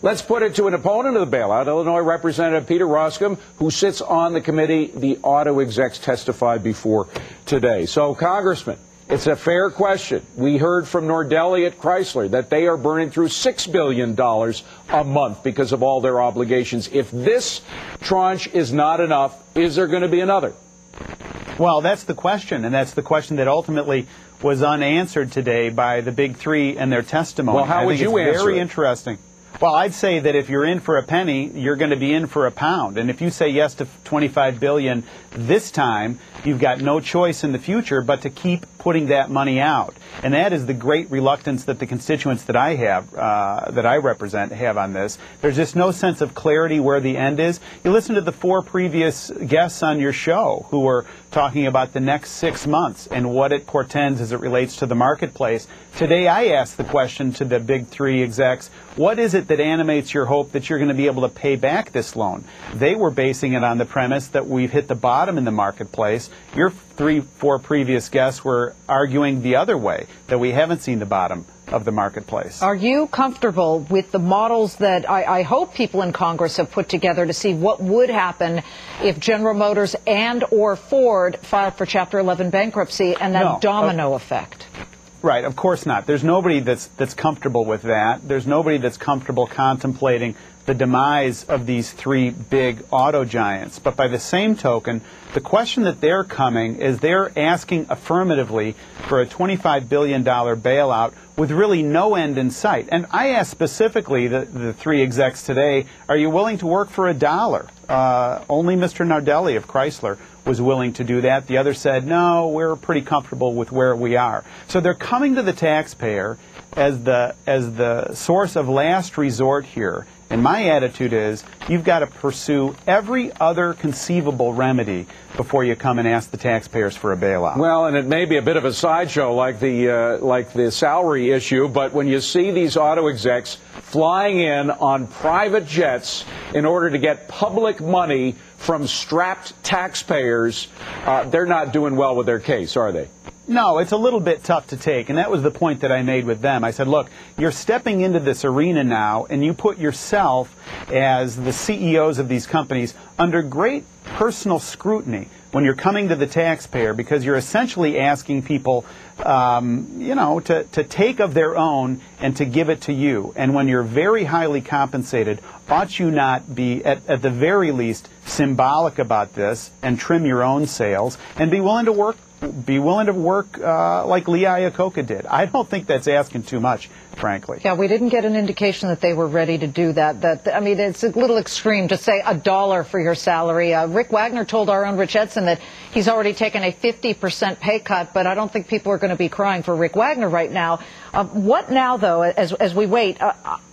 Let's put it to an opponent of the bailout, Illinois Representative Peter Roskam, who sits on the committee the auto execs testified before today. So, Congressman, it's a fair question. We heard from Nardelli at Chrysler that they are burning through $6 billion a month because of all their obligations. If this tranche is not enough, is there going to be another? Well, that's the question, and that's the question that ultimately was unanswered today by the big three and their testimony. Well, how would you answer it? Very interesting. Well, I'd say that if you're in for a penny, you're going to be in for a pound. And if you say yes to $25 billion this time, you've got no choice in the future but to keep putting that money out. And that is the great reluctance that the constituents that I have, that I represent, have on this. There's just no sense of clarity where the end is. You listen to the four previous guests on your show who were talking about the next 6 months and what it portends as it relates to the marketplace. Today I asked the question to the big three execs, what is it that animates your hope that you're going to be able to pay back this loan? They were basing it on the premise that we've hit the bottom in the marketplace. Your four previous guests were arguing the other way, that we haven't seen the bottom of the marketplace. Are you comfortable with the models that I hope people in Congress have put together to see what would happen if General Motors and or Ford filed for Chapter 11 bankruptcy and that domino effect? Right, of course not. There's nobody that's comfortable with that. There's nobody that's comfortable contemplating the demise of these three big auto giants. But by the same token, the question that they're coming is they're asking affirmatively for a $25 billion bailout with really no end in sight. And I asked specifically the three execs today, are you willing to work for $1? Only Mr. Nardelli of Chrysler was willing to do that. The other said, no, we're pretty comfortable with where we are. So they're coming to the taxpayer as the source of last resort here. And my attitude is you've got to pursue every other conceivable remedy before you come and ask the taxpayers for a bailout. Well, and it may be a bit of a sideshow like the salary issue, but when you see these auto execs flying in on private jets in order to get public money from strapped taxpayers, they're not doing well with their case, are they? No, it's a little bit tough to take, and that was the point that I made with them. I said, look, you're stepping into this arena now, and you put yourself as the CEOs of these companies under great personal scrutiny when you're coming to the taxpayer, because you're essentially asking people, to take of their own and to give it to you. And when you're very highly compensated, ought you not be, at the very least, symbolic about this and trim your own sails and be willing to work like Lee Iacocca did? I don't think that's asking too much, frankly. Yeah, we didn't get an indication that they were ready to do that. I mean, it's a little extreme to say $1 for your salary. Rick Wagner told our own Rich Edson that he's already taken a 50% pay cut, but I don't think people are going to be crying for Rick Wagner right now. What now, though, as we wait?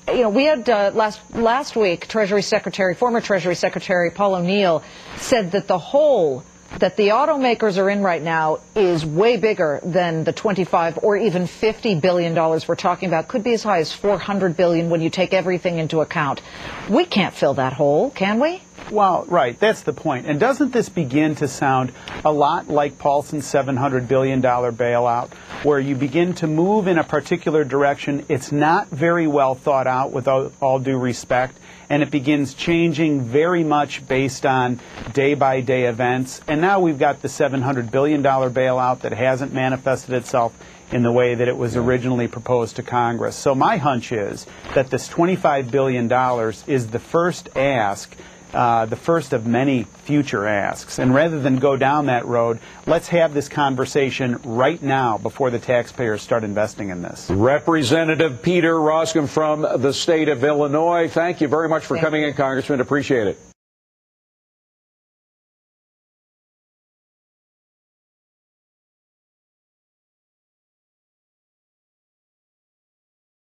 We had last week, former Treasury Secretary Paul O'Neill said that the hole that the automakers are in right now is way bigger than the $25 or even $50 billion we're talking about. Could be as high as $400 billion when you take everything into account. We can't fill that hole, can we? Well, right, that's the point. And doesn't this begin to sound a lot like Paulson's $700 billion bailout, where you begin to move in a particular direction? It's not very well thought out, with all due respect, and it begins changing very much based on day-by-day events. And now we've got the $700 billion bailout that hasn't manifested itself in the way that it was originally proposed to Congress. So my hunch is that this $25 billion is the first ask, the first of many future asks. And rather than go down that road, let's have this conversation right now before the taxpayers start investing in this. Representative Peter Roskam from the state of Illinois, thank you very much for coming in, Congressman. Appreciate it.